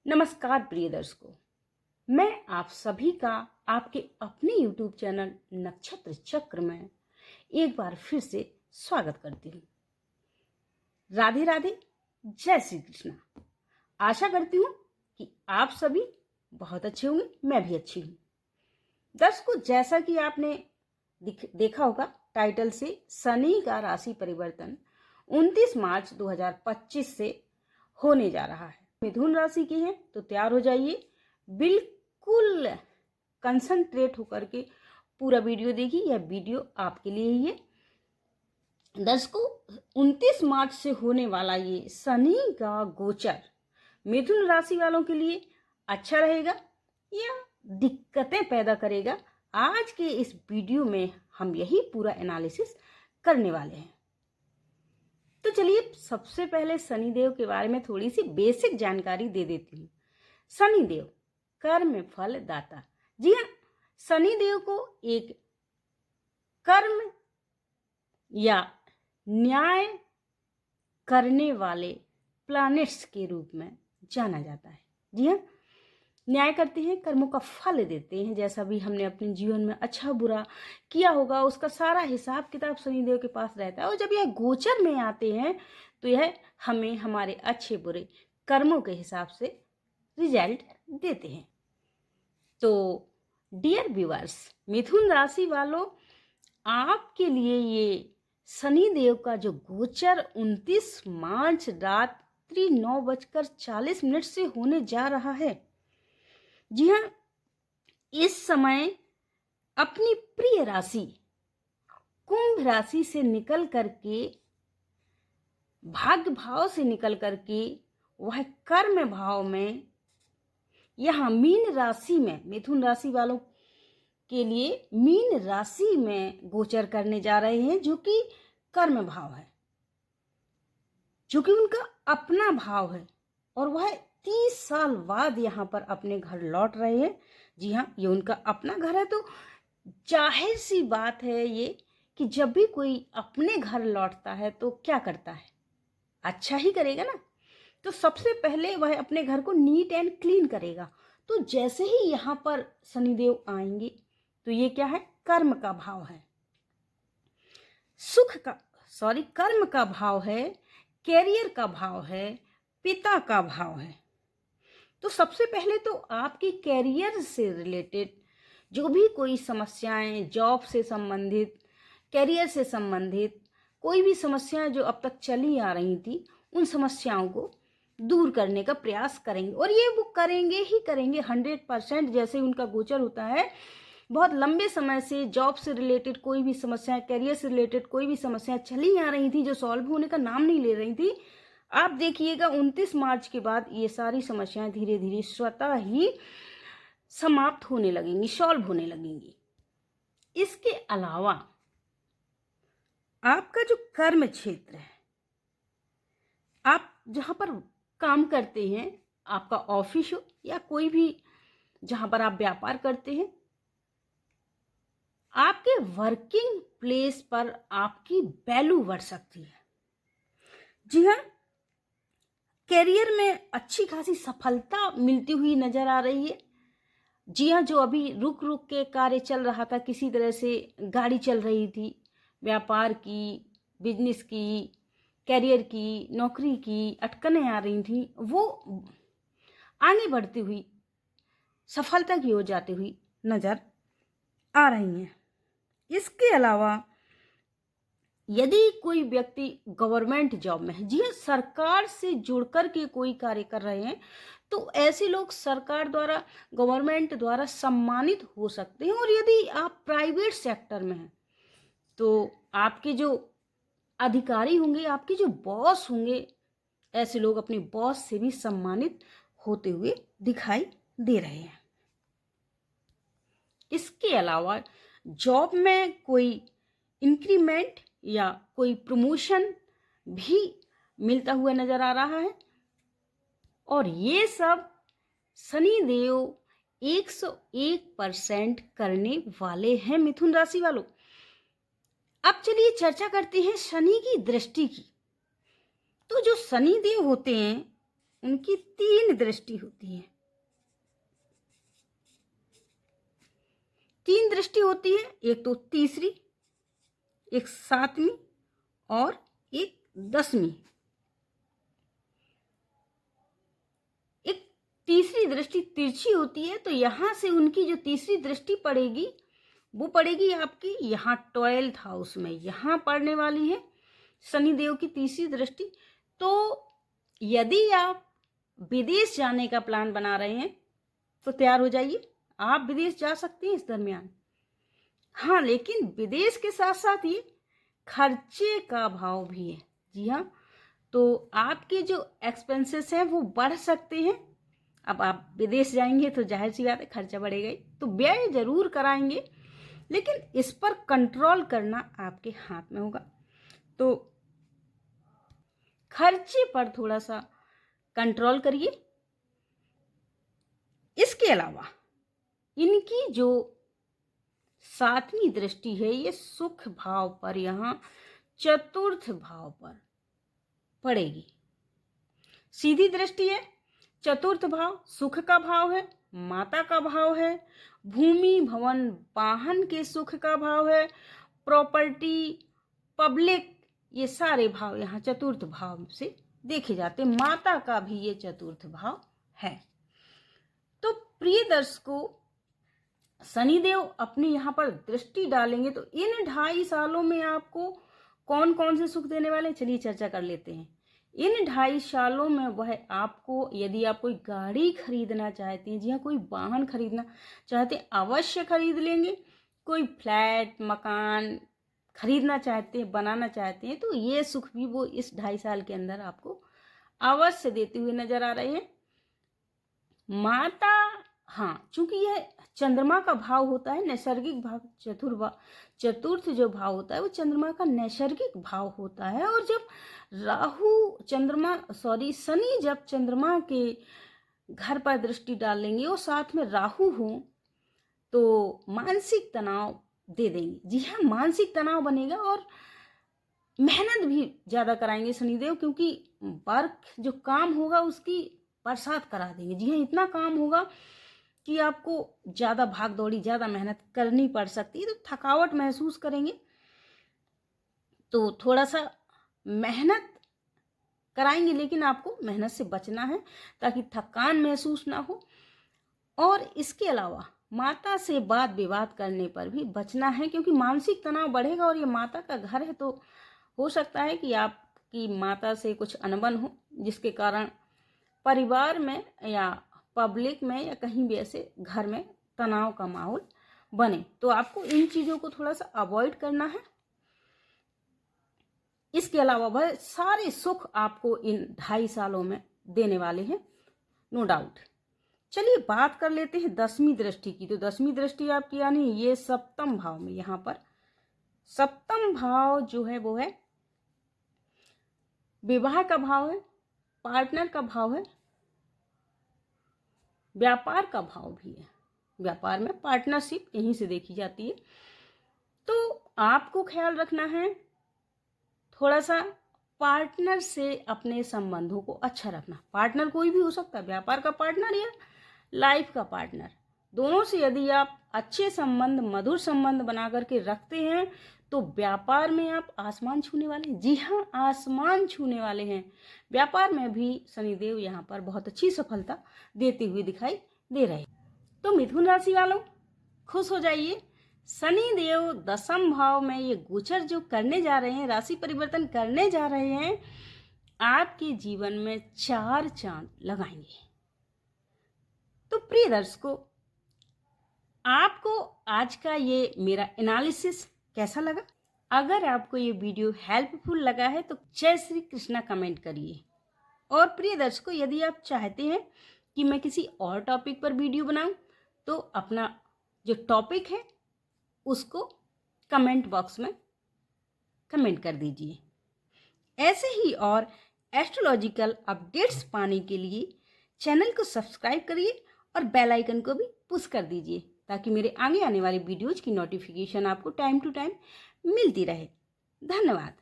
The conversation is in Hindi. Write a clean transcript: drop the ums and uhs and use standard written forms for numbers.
नमस्कार प्रिय दर्शकों, मैं आप सभी का आपके अपने YouTube चैनल नक्षत्र चक्र में एक बार फिर से स्वागत करती हूँ। राधे राधे, जय श्री कृष्णा। आशा करती हूँ कि आप सभी बहुत अच्छे होंगे, मैं भी अच्छी हूँ। दर्शकों, जैसा कि आपने देखा होगा टाइटल से, शनि का राशि परिवर्तन 29 मार्च 2025 से होने जा रहा है। मिथुन राशि की है तो तैयार हो जाइए, बिल्कुल कंसंट्रेट होकर के पूरा वीडियो देखिए। यह वीडियो आपके लिए ही है। दर्शकों, 29 मार्च से होने वाला ये शनि का गोचर मिथुन राशि वालों के लिए अच्छा रहेगा या दिक्कतें पैदा करेगा, आज के इस वीडियो में हम यही पूरा एनालिसिस करने वाले हैं। तो चलिए सबसे पहले शनिदेव के बारे में थोड़ी सी बेसिक जानकारी दे देती हूँ। शनिदेव कर्म फल दाता। जी हाँ, शनिदेव को एक कर्म या न्याय करने वाले प्लैनेट्स के रूप में जाना जाता है। जी हाँ, न्याय करते हैं, कर्मों का फल देते हैं। जैसा भी हमने अपने जीवन में अच्छा बुरा किया होगा उसका सारा हिसाब किताब शनिदेव के पास रहता है, और जब यह गोचर में आते हैं तो यह हमें हमारे अच्छे बुरे कर्मों के हिसाब से रिजल्ट देते हैं। तो डियर व्यूअर्स, मिथुन राशि वालों, आपके लिए ये शनिदेव का जो गोचर 29 मार्च रात्रि 9:40 से होने जा रहा है। जी हाँ, इस समय अपनी प्रिय राशि कुंभ राशि से निकल करके, भाग्य भाव से निकल करके वह कर्म भाव में यहाँ मीन राशि में, मिथुन राशि वालों के लिए मीन राशि में गोचर करने जा रहे हैं, जो कि कर्म भाव है, जो कि उनका अपना भाव है, और वह 30 साल बाद यहाँ पर अपने घर लौट रहे हैं। जी हाँ, ये उनका अपना घर है, तो जाहिर सी बात है ये कि जब भी कोई अपने घर लौटता है तो क्या करता है, अच्छा ही करेगा ना। तो सबसे पहले वह अपने घर को नीट एंड क्लीन करेगा। तो जैसे ही यहाँ पर शनिदेव आएंगे तो ये क्या है, कर्म का भाव है, कर्म का भाव है, कैरियर का भाव है, पिता का भाव है। तो सबसे पहले तो आपकी कैरियर से रिलेटेड जो भी कोई समस्याएं, जॉब से संबंधित, कैरियर से संबंधित कोई भी समस्याएं जो अब तक चली आ रही थी, उन समस्याओं को दूर करने का प्रयास करेंगे, और ये वो करेंगे ही करेंगे 100%। जैसे उनका गोचर होता है, बहुत लंबे समय से जॉब से रिलेटेड कोई भी समस्याएं, कैरियर से रिलेटेड कोई भी समस्याएं चली आ रही थी जो सॉल्व होने का नाम नहीं ले रही थी, आप देखिएगा 29 मार्च के बाद ये सारी समस्याएं धीरे धीरे स्वतः ही समाप्त होने लगेंगी, सॉल्व होने लगेंगी। इसके अलावा आपका जो कर्म क्षेत्र है, आप जहां पर काम करते हैं, आपका ऑफिस हो या कोई भी जहां पर आप व्यापार करते हैं, आपके वर्किंग प्लेस पर आपकी वैल्यू बढ़ सकती है। जी हाँ, कैरियर में अच्छी खासी सफलता मिलती हुई नजर आ रही है। जी हाँ, जो अभी रुक रुक के कार्य चल रहा था, किसी तरह से गाड़ी चल रही थी, व्यापार की, बिजनेस की, कैरियर की, नौकरी की अटकनें आ रही थी, वो आगे बढ़ती हुई सफलता की ओर जाती हुई नजर आ रही हैं। इसके अलावा यदि कोई व्यक्ति गवर्नमेंट जॉब में है, जी हाँ, सरकार से जुड़कर के कोई कार्य कर रहे हैं, तो ऐसे लोग सरकार द्वारा, गवर्नमेंट द्वारा सम्मानित हो सकते हैं। और यदि आप प्राइवेट सेक्टर में हैं तो आपके जो अधिकारी होंगे, आपके जो बॉस होंगे, ऐसे लोग अपने बॉस से भी सम्मानित होते हुए दिखाई दे रहे हैं। इसके अलावा जॉब में कोई इंक्रीमेंट या कोई प्रमोशन भी मिलता हुआ नजर आ रहा है, और ये सब शनिदेव 101% करने वाले हैं मिथुन राशि वालों। अब चलिए चर्चा करते हैं शनि की दृष्टि की। तो जो शनिदेव होते हैं उनकी 3 दृष्टि होती है। 3 दृष्टि होती है, एक तो तीसरी, एक 7वीं और एक 10वीं। एक तीसरी दृष्टि तिरछी होती है, तो यहां से उनकी जो तीसरी दृष्टि पड़ेगी वो पड़ेगी आपकी यहाँ 12th हाउस में, यहाँ पड़ने वाली है शनिदेव की तीसरी दृष्टि। तो यदि आप विदेश जाने का प्लान बना रहे हैं तो तैयार हो जाइए, आप विदेश जा सकते हैं इस दरमियान। हाँ, लेकिन विदेश के साथ साथ ये खर्चे का भाव भी है। जी हाँ, तो आपके जो एक्सपेंसेस हैं वो बढ़ सकते हैं। अब आप विदेश जाएंगे तो जाहिर सी बात है खर्चा बढ़ेगा ही, तो व्यय जरूर कराएंगे, लेकिन इस पर कंट्रोल करना आपके हाथ में होगा। तो खर्चे पर थोड़ा सा कंट्रोल करिए। इसके अलावा इनकी जो 7वीं दृष्टि है ये सुख भाव पर, यहाँ 4th भाव पर पड़ेगी। सीधी दृष्टि है, 4th भाव सुख का भाव है, माता का भाव है, भूमि भवन वाहन के सुख का भाव है, प्रॉपर्टी पब्लिक, ये सारे भाव यहाँ 4th भाव से देखे जाते हैं। माता का भी ये 4th भाव है। तो प्रिय दर्शकों, शनिदेव अपने यहाँ पर दृष्टि डालेंगे तो इन 2.5 सालों में आपको कौन कौन से सुख देने वाले हैं, चलिए चर्चा कर लेते हैं। इन 2.5 सालों में वह आपको, यदि आप कोई गाड़ी खरीदना चाहते हैं, जी हाँ, कोई वाहन खरीदना चाहते हैं, अवश्य खरीद लेंगे। कोई फ्लैट मकान खरीदना चाहते हैं, बनाना चाहते हैं, तो ये सुख भी वो इस 2.5 साल के अंदर आपको अवश्य देते हुए नजर आ रहे हैं। माता, हाँ, चूंकि यह चंद्रमा का भाव होता है, नैसर्गिक भाव, 4th जो भाव होता है वो चंद्रमा का नैसर्गिक भाव होता है। और जब शनि जब चंद्रमा के घर पर दृष्टि डालेंगे और साथ में राहु हो तो मानसिक तनाव दे देंगे। जी हाँ, मानसिक तनाव बनेगा और मेहनत भी ज्यादा कराएंगे शनिदेव, क्योंकि वर्क जो काम होगा उसकी बरसात करा देंगे। जी हाँ, इतना काम होगा कि आपको ज्यादा भाग दौड़ी, ज्यादा मेहनत करनी पड़ सकती है, तो थकावट महसूस करेंगे। तो थोड़ा सा मेहनत कराएंगे, लेकिन आपको मेहनत से बचना है ताकि थकान महसूस ना हो। और इसके अलावा माता से वाद विवाद करने पर भी बचना है, क्योंकि मानसिक तनाव बढ़ेगा और ये माता का घर है, तो हो सकता है कि आपकी माता से कुछ अनबन हो, जिसके कारण परिवार में या पब्लिक में या कहीं भी ऐसे घर में तनाव का माहौल बने। तो आपको इन चीजों को थोड़ा सा अवॉइड करना है। इसके अलावा वह सारे सुख आपको इन 2.5 सालों में देने वाले हैं, नो डाउट। चलिए बात कर लेते हैं 10वीं दृष्टि की। तो 10वीं दृष्टि आपकी यानी ये 7म भाव में, यहाँ पर 7म भाव जो है वो है विवाह का भाव है, पार्टनर का भाव है, व्यापार का भाव भी है। व्यापार में पार्टनरशिप यहीं से देखी जाती है। तो आपको ख्याल रखना है थोड़ा सा पार्टनर से अपने संबंधों को अच्छा रखना। पार्टनर कोई भी हो सकता है, व्यापार का पार्टनर या लाइफ का पार्टनर, दोनों से यदि आप अच्छे संबंध, मधुर संबंध बना करके रखते हैं तो व्यापार में आप आसमान छूने वाले हैं। जी हाँ, आसमान छूने वाले हैं। व्यापार में भी शनिदेव यहाँ पर बहुत अच्छी सफलता देते हुए दिखाई दे रहे हैं। तो मिथुन राशि वालों, खुश हो जाइए। शनिदेव 10म भाव में ये गोचर जो करने जा रहे हैं, राशि परिवर्तन करने जा रहे हैं, आपके जीवन में 4 चांद लगाएंगे। तो प्रिय दर्शकों, आपको आज का ये मेरा एनालिसिस कैसा लगा? अगर आपको ये वीडियो हेल्पफुल लगा है तो जय श्री कृष्णा कमेंट करिए। और प्रिय दर्शकों, यदि आप चाहते हैं कि मैं किसी और टॉपिक पर वीडियो बनाऊं तो अपना जो टॉपिक है उसको कमेंट बॉक्स में कमेंट कर दीजिए। ऐसे ही और एस्ट्रोलॉजिकल अपडेट्स पाने के लिए चैनल को सब्सक्राइब करिए और बेल आइकन को भी पुश कर दीजिए, ताकि मेरे आगे आने वाले वीडियोज की नोटिफिकेशन आपको टाइम टू टाइम मिलती रहे। धन्यवाद।